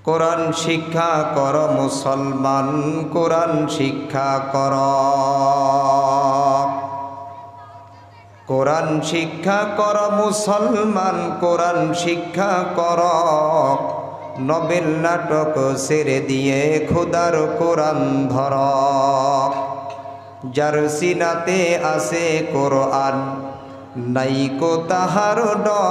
কোরআন শিক্ষা কর মুসলমান, কোরআন শিক্ষা কর। কোরআন শিক্ষা কর মুসলমান, কোরআন শিক্ষা কর। নবেল নাটক ছেড়ে দিয়ে খোদার কোরআন ধর। যার সিনাতে আছে কোরআন, নাইকো তাহার ডর।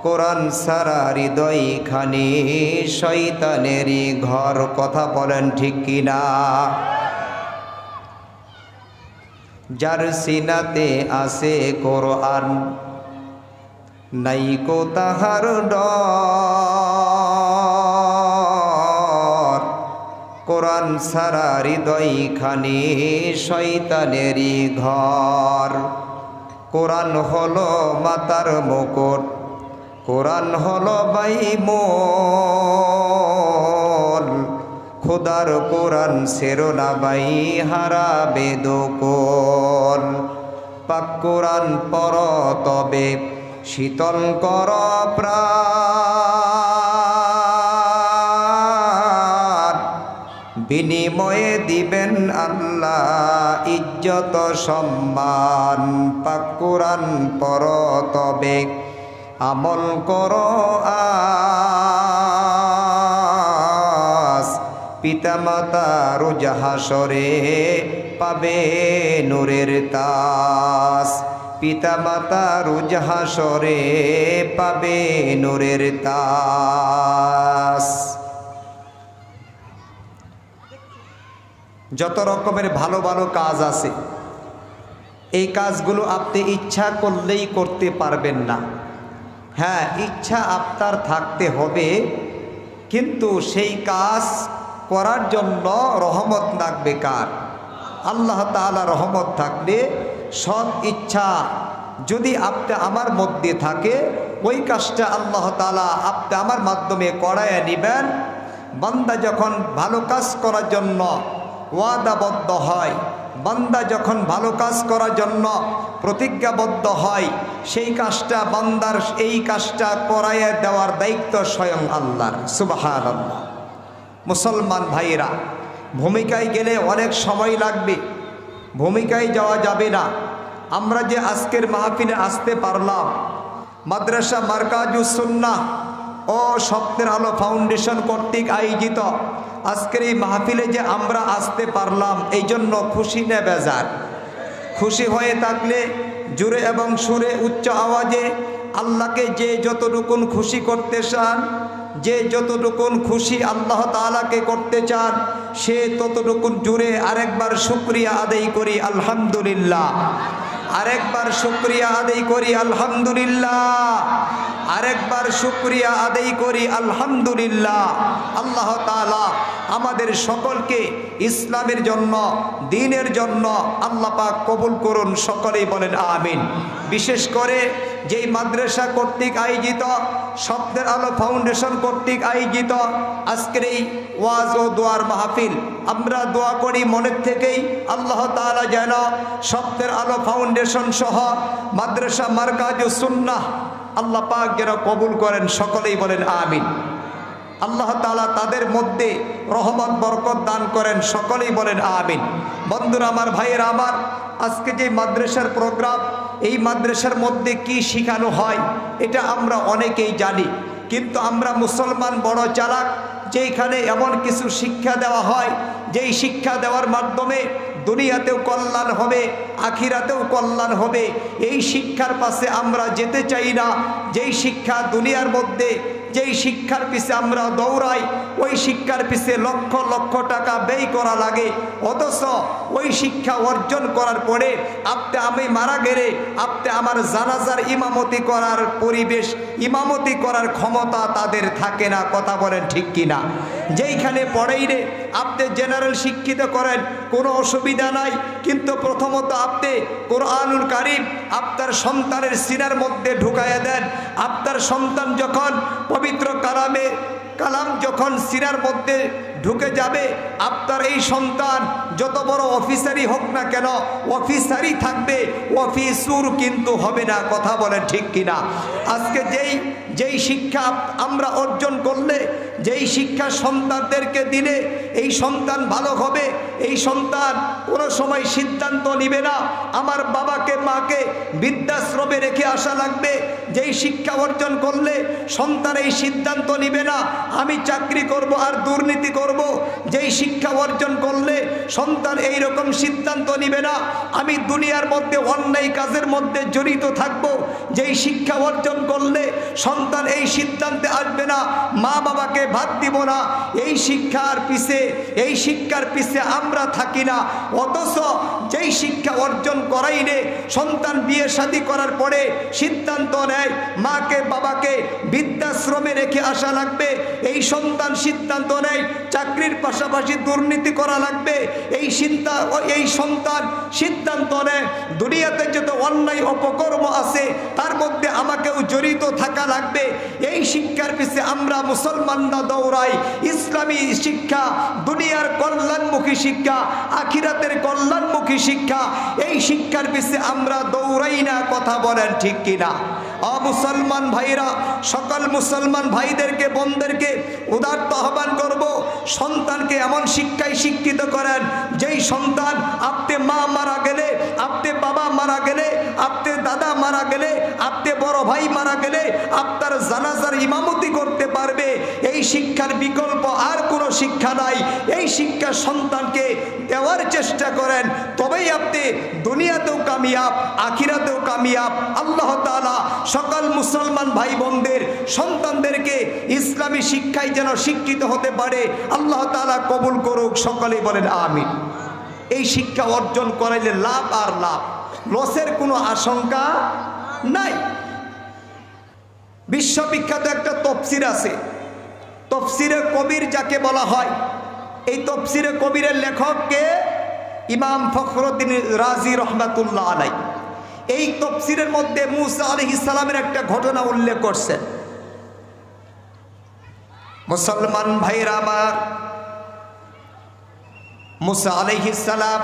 কোরআন সারা হৃদয় খানি শয়তানেরই ঘর। কথা বলেন ঠিক কিনা? যার সিনাতে আছে কোরআন, নাইকো তাহার ডর। কোরআন সারা হৃদয় খানি শয়তানেরই ঘর। কোরআন হলো মাতার মুকুট, কোরআন হলো বাইমল। খোদার কোরআন সেরোনা বাই হারাবে দোকল। পাক কোরআন পর তবে শীতল কর প্রাণ। বিনিময়ে দিবেন আল্লাহ ইজ্জত সম্মান। পাক কোরআন পর তবে আমল কর আজ। পিতামাতা রোজ হাসরে পাবে নূরের তাজ। পিতামাতা রোজ হাসরে পাবে নূরের তাজ। যত রকমের ভালো ভালো কাজ আছে, এই কাজগুলো আপনি ইচ্ছা করলেই করতে পারবেন না। হ্যাঁ, ইচ্ছা আপনার থাকতে হবে, কিন্তু সেই কাজ করার জন্য রহমত লাগবে কার? আল্লাহ তাআলা রহমত থাকলে, সৎ ইচ্ছা যদি আপনি আমার মধ্যে থাকে, ওই কাজটা আল্লাহ তাআলা আপনি আমার মাধ্যমে করায় নেবেন। বান্দা যখন ভালো কাজ করার জন্য ওয়াদাবদ্ধ হয়, বান্দা যখন ভালো কাজ করার জন্য প্রতিজ্ঞাবদ্ধ হয়, সেই কাজটা বান্দার এই কাজটা করাইয়া দেওয়ার দায়িত্ব স্বয়ং আল্লাহর। সুবহানাল্লাহ। মুসলমান ভাইরা, ভূমিকায় গেলে অনেক সময় লাগবে, ভূমিকায় যাওয়া যাবে না। আমরা যে আজকের মাহফিলে আসতে পারলাম, মাদ্রাসা মারকাজুস সুন্নাহ ও স্বপ্নের আলো ফাউন্ডেশন কর্তৃক আয়োজিত আজকের এই মাহফিলে যে আমরা আসতে পারলাম, এই জন্য খুশি না বেজার? খুশি হয়ে থাকলে জোরে এবং সুরে উচ্চ আওয়াজে আল্লাহকে যে যতটুকুন খুশি করতে চান, যে যতটুকুন খুশি আল্লাহ তাআলাকে করতে চান, সে ততটুকুন জুড়ে আরেকবার শুকরিয়া আদায় করি আলহামদুলিল্লাহ। আরেকবার শুকরিয়া আদায় করি আলহামদুলিল্লাহ। আরেকবার শুকরিয়া আদায় করি আলহামদুলিল্লাহ। আল্লাহ তাআলা আমাদের সকলকে ইসলামের জন্য, দ্বীনের জন্য আল্লাহ পাক কবুল করুন। সকলেই বলেন আমিন। বিশেষ করে যেই মাদ্রাসা কর্তৃক আয়োজিত, স্বপ্নের আলো ফাউন্ডেশন কর্তৃক আয়োজিত আজকের এই ওয়াজ ও দোয়ার মাহফিল, আমরা দোয়া করি মনের থেকেই আল্লাহ তাআলা যেন স্বপ্নের আলো ফাউন্ডেশন সহ মাদ্রাসা মারকাজুস সুন্নাহ আল্লাহ পাক যেন কবুল করেন। সকলেই বলেন আমিন। আল্লাহ তাআলা তাদের মধ্যে রহমত বরকত দান করেন। সকলেই বলেন আমিন। বন্ধুরা আমার, ভাইয়েরা আমার, আজকে যে মাদ্রাসার প্রোগ্রাম, এই মাদ্রাসার মধ্যে কি শেখানো হয় এটা আমরা অনেকেই জানি, কিন্তু আমরা মুসলমান বড় চালাক। যেইখানে এমন কিছু শিক্ষা দেওয়া হয়, যেই শিক্ষা দেওয়ার মাধ্যমে দুনিয়াতেও কল্যাণ হবে, আখিরাতেও কল্যাণ হবে, এই শিক্ষার পাশে আমরা যেতে চাই না। যেই শিক্ষা দুনিয়ার মধ্যে, যেই শিক্ষার পিছে আমরা দৌড়াই, ওই শিক্ষার পিছে লক্ষ লক্ষ টাকা ব্যয় করা লাগে, অথচ ওই শিক্ষা অর্জন করার পরে আপনি আমি মারা গেলে আপনি আমার জানাজার ইমামতি করার পরিবেশ, ইমামতি করার ক্ষমতা তাদের থাকে না। কথা বলেন ঠিক কিনা? যেইখানে পড়েই রে আপনি জেনারেল শিক্ষিত করেন, কোনো অসুবিধা নাই, কিন্তু প্রথমত আপনি কোরআনুল কারীম আপনার সন্তানের সিনার মধ্যে ঢুকাইয়া দেন। আপনার সন্তান যখন পবিত্র কালাম যখন সিনার মধ্যে ঢুকে যাবে। আপনার এই সন্তান যত বড় অফিসারই হোক না কেন, অফিসারই থাকবে, অফিসুর কিন্তু হবে না। কথা বলেন ঠিক কিনা? আজকে যেই শিক্ষা আমরা অর্জন করলে, যেই শিক্ষা সন্তানদেরকে দিলে এই সন্তান ভালো হবে, এই সন্তান কোনো সময় সিদ্ধান্ত নিবে না আমার বাবাকে মাকে বৃদ্ধাশ্রমে রেখে আসা লাগবে। যেই শিক্ষা অর্জন করলে সন্তান এই সিদ্ধান্ত নিবে না আমি চাকরি করব আর দুর্নীতি করব। যেই শিক্ষা অর্জন করলে সন্তান এই রকম সিদ্ধান্ত নিবে না আমি দুনিয়ার মধ্যে অন্যায় কাজের মধ্যে জড়িত থাকব। যেই শিক্ষা অর্জন করলে সন্তান এই সিদ্ধান্তে আসবে না মা বাবাকে ভাত দিব না। এই শিক্ষার পিছে আমরা থাকি না। অথচ যেই শিক্ষা অর্জন করাইলে সন্তান বিয়ে শাদী করার পরে সিদ্ধান্ত নেয় মাকে বাবাকে বৃদ্ধাশ্রমে রেখে আসা লাগবে, এই সন্তান সিদ্ধান্ত নেয় চাকরির পাশাপাশি দুর্নীতি করা লাগবে, এই সন্তান সিদ্ধান্ত নেয় দুনিয়াতে যত অন্যায় অপকর্ম আছে তার মধ্যে আমাকেও জড়িত থাকা লাগবে। এই শিক্ষার পিছে আমরা মুসলমানরা দৌড়াই। ইসলামী শিক্ষা, দুনিয়ার কল্যাণমুখী শিক্ষা, আখিরাতের কল্যাণমুখী শিক্ষা, এই শিক্ষার পিছে আমরা দৌড়াই না। কথা বলেন ঠিক কিনা? মুসলমান ভাইরা, সকল মুসলমান ভাইদেরকে বোনদেরকে উদারত আহ্বান করব, সন্তানকে এমন শিক্ষায় শিক্ষিত করেন যেই সন্তান আপনি মা মারা গেলে, আপনি বাবা মারা গেলে, আপনি দাদা মারা গেলে, আপনি বড় ভাই মারা গেলে আপনার জানাজার ইমামতি করতে পারবে। এই শিক্ষার বিকল্প আর কোনো শিক্ষা নাই। এই শিক্ষা সন্তানকে দেওয়ার চেষ্টা করেন, তবেই আপনি দুনিয়াতেও কামিয়াব, আখিরাতেও কামিয়াব। আল্লাহ তাআলা সকল মুসলমান ভাই বোনদের সন্তানদেরকে ইসলামী শিক্ষায় যেন শিক্ষিত হতে পারে আল্লাহ তাআলা কবুল করুক। সকলেই বলেন আমিন। এই শিক্ষা অর্জন করাইলে লাভ আর লাভ, লসের কোনো আশঙ্কা নাই। বিশ্ববিখ্যাত একটা তফসির আছে, তফসিরে কবির যাকে বলা হয়। এই তফসিরে কবিরের লেখককে ইমাম ফখরুদ্দিন রাজি রহমাতুল্লাহ আলাইহি। এই তফসিরের মধ্যে মুসা আলাইহিস সালামের একটা ঘটনা উল্লেখ করছেন। মুসলমান ভাইরা আমার, মুসা আলাইহিস সালাম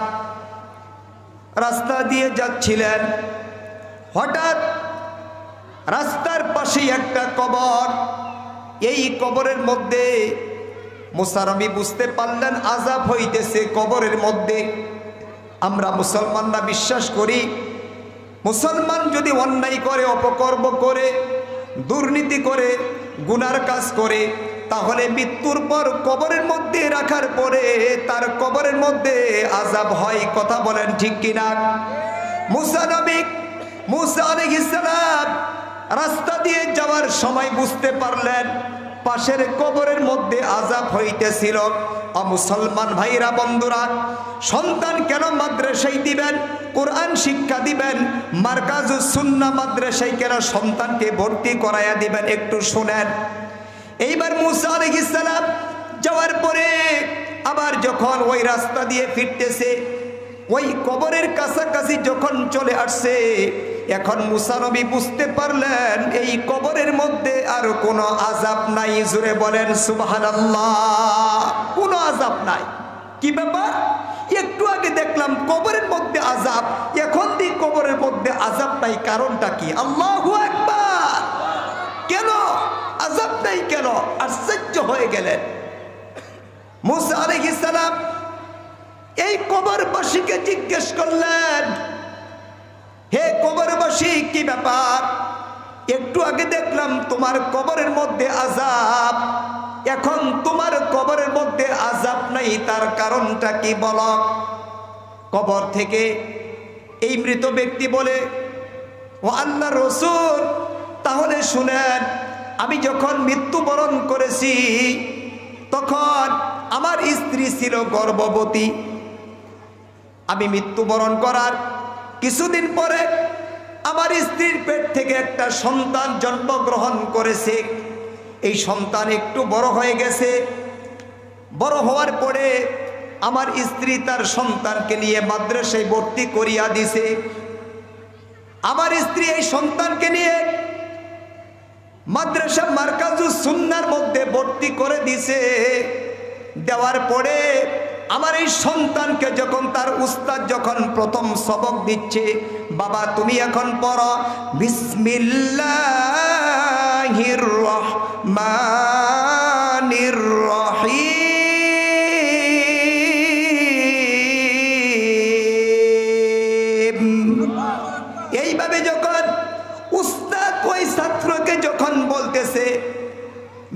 রাস্তা দিয়ে যাচ্ছিলেন, হঠাৎ রাস্তার পাশে একটা কবর। এই কবরের মধ্যে মুসা নবী বুঝতে পারলেন আযাব হইতেছে কবরের মধ্যে। আমরা মুসলমানরা বিশ্বাস করি মুসলমান যদি অন্যায় করে, অপকর্ম করে, দুর্নীতি করে, গুনার কাজ করে, তাহলে মৃত্যুর পর কবরের মধ্যে রাখার পরে তার কবরের মধ্যে আযাব হয়। কথা বলেন ঠিক কিনা? মুসা আলাইহিস সালাম রাস্তা দিয়ে যাওয়ার সময় বুঝতে পারলেন পাশের কবরের মধ্যে আযাব হইতেছিল। মুসলমান ভাইরা বন্ধুরা, সন্তান কেন মাদ্রাসায় দিবেন, কোরআন শিক্ষা দিবেন, মারকাজুস সুন্নাহ মাদ্রাসায় কেন সন্তানকে ভর্তি করাইয়া দিবেন, একটু শুনেন। এইবার মুসা আলাইহিস সালাম যাওয়ার পরে আবার যখন ওই রাস্তা দিয়ে ফিরতেছে, ওই কবরের কাছাকাছি যখন চলে আসছে, এখন মুসা নবী বুঝতে পারলেন এই কবরের মধ্যে আর কোনো আযাব নাই। জোরে বলেন সুবহানাল্লাহ। কোনো আযাব নাই। কি ব্যাপার? একটু আগে দেখলাম কবরের মধ্যে আযাব, এখন দিয়ে কবরের মধ্যে আযাব নাই, কারণটা কি? আল্লাহু আকবার। কেন আযাব নাই? কেন? আশ্চর্য হয়ে গেলেন। মুসা আলাইহিস সালাম এই কবরবাসীকে জিজ্ঞেস করলেন, হে কবরবাসী, কি ব্যাপার? একটু আগে দেখলাম তোমার কবরের মধ্যে আযাব, এখন তোমার কবরের মধ্যে আযাব নাই, তার কারণটা কি বলো? কবর থেকে এই মৃত ব্যক্তি বলে, ও আল্লাহর রাসূল, তাহলে শুনেন, আমি যখন মৃত্যুবরণ করেছি তখন আমার স্ত্রী ছিল গর্ভবতী। আমি মৃত্যুবরণ করার কিছুদিন পরে আমার স্ত্রীর পেট থেকে একটা সন্তান জন্মগ্রহণ করেছে। এই সন্তান একটু বড় হয়ে গেছে। বড় হওয়ার পরে আমার স্ত্রী তার সন্তানকে নিয়ে মাদ্রাসায় ভর্তি করিয়া দিছে। আমার স্ত্রী এই সন্তানকে নিয়ে মাদ্রাসা মারকাজুস সুন্নাহর মধ্যে ভর্তি করে দিছে। দেওয়ার পরে আমার এই সন্তানকে যখন তার উস্তাদ যখন প্রথম সবক দিচ্ছে, বাবা তুমি এখন পড়ো বিসমিল্লাহির রহমানির রহিম। এইভাবে যখন উস্তাদ ওই ছাত্রকে যখন বলতেছে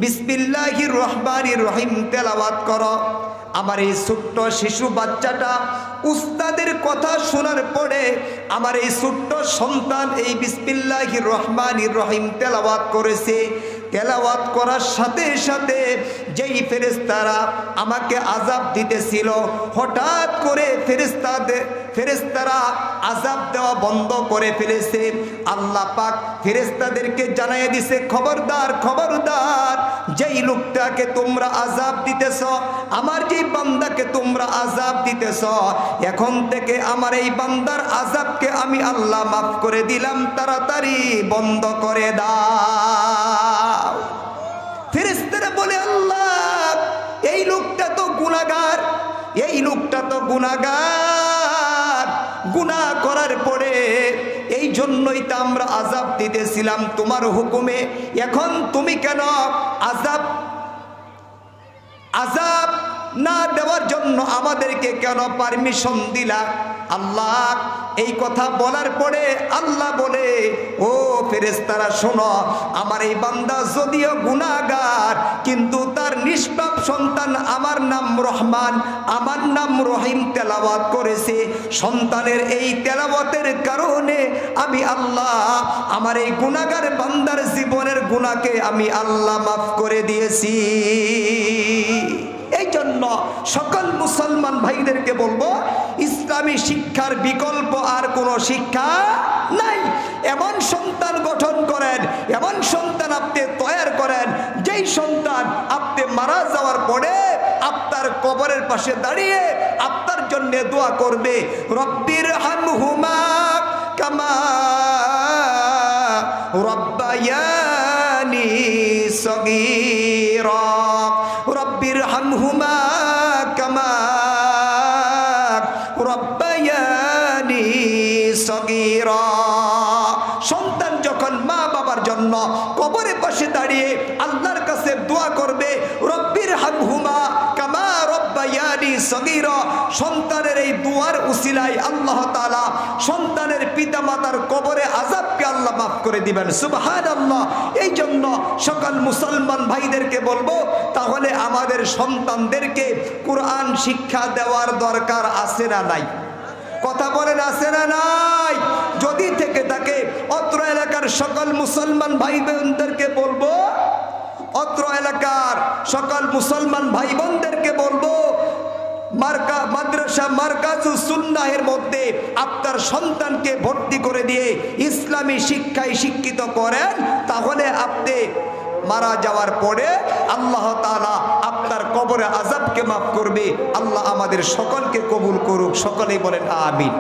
বিসমিল্লাহির রহমানির রহিম তেলাওয়াত করো, আমার এই ছোট্ট শিশু বাচ্চাটা উস্তাদের কথা শোনার পরে আমার এই ছোট্ট সন্তান এই বিসমিল্লাহির রহমানির রহিম তেলাওয়াত করেছে। তেলাওয়াত করার সাথে সাথে যেই ফেরেশতারা আমাকে আযাব দিতেছিল, হঠাৎ করে ফেরেশতারা আযাব দেওয়া বন্ধ করে ফেলেছে। আল্লাহ পাক ফেরেশতাদেরকে জানিয়ে দিছে, খবরদার খবরদার, যেই লোকটাকে তোমরা আযাব দিতেছ, আমার যেই বান্দাকে তোমরা আযাব দিতেছ, এখন থেকে আমার এই বান্দার আযাবকে আমি আল্লাহ মাফ করে দিলাম, তাড়াতাড়ি বন্ধ করে দাও। ফেরেশতারা বলে, আল্লাহ এই লোকটা তো গুনাহগার, এই লোকটা তো গুনাহগার, গুনাহ করার পরে এই জন্যই তো আমরা আযাব দিতেছিলাম তোমার হুকুমে, এখন তুমি কেন আযাব না দেওয়ার জন্য আমাদেরকে কেন পারমিশন দিলা? আল্লাহ এই কথা বলার পরে আল্লাহ বলে, ও ফেরেশতারা শোনো, আমার এই বান্দা যদিও গুনাহগার কিন্তু তার নিষ্পাপ সন্তান আমার নাম রহমান, আমার নাম রহিম তেলাওয়াত করেছে। সন্তানের এই তেলাওয়াতের কারণে আমি আল্লাহ আমার এই গুনাহগার বান্দার জীবনের গুনাহকে আমি আল্লাহ মাফ করে দিয়েছি। এই জন্য সকল মুসলমান ভাইদেরকে বলবো, ইসলামী শিক্ষার বিকল্প আর কোনো শিক্ষা নাই। এমন সন্তান গঠন করেন, এমন সন্তান আপনি তৈরি করেন, যেই সন্তান আপনি মারা যাওয়ার পরে আপনার কবরের পাশে দাঁড়িয়ে আপনার জন্য দোয়া করবে, রব্বির হামহুমা কামা রব্বায়ানি সগীরা, রব্বির হামহুমা কামা রব্বায়ানি সগীরা। সন্তান যখন মা বাবার জন্য কবরের পাশে দাঁড়িয়ে আল্লাহর কাছে দোয়া করবে, রব্বির হামহুমা কামা রব্বায়ানি সগীরা, সন্তানের এই দুয়ার উসিলায় আল্লাহ তাআলা সন্তানের পিতামাতার কবরে আযাবকে আল্লাহ মাফ করে দিবেন। সুবহানাল্লাহ। এই জন্য সকল মুসলমান ভাইদেরকে বলবো, তাহলে আমাদের সন্তানদেরকে কোরআন শিক্ষা দেওয়ার দরকার আছে না নাই? কথা বলেন, আছে না নাই? যদি থেকে থাকে অত্র এলাকার সকল মুসলমান ভাই বোনদেরকে বলবো, অত্র এলাকার সকল মুসলমান ভাই বোনদেরকে বলবো, মাদ্রাসা মারকাজুস সুন্নাহের মধ্যে আপনার সন্তানকে ভর্তি করে দিয়ে ইসলামী শিক্ষায় শিক্ষিত করেন, তাহলে আপনি মারা যাওয়ার পরে আল্লাহ তাআলা আপনার কবরে আযাবকে মাফ করবে। আল্লাহ আমাদের সকলকে কবুল করুক, সকলেই বলেন আমিন।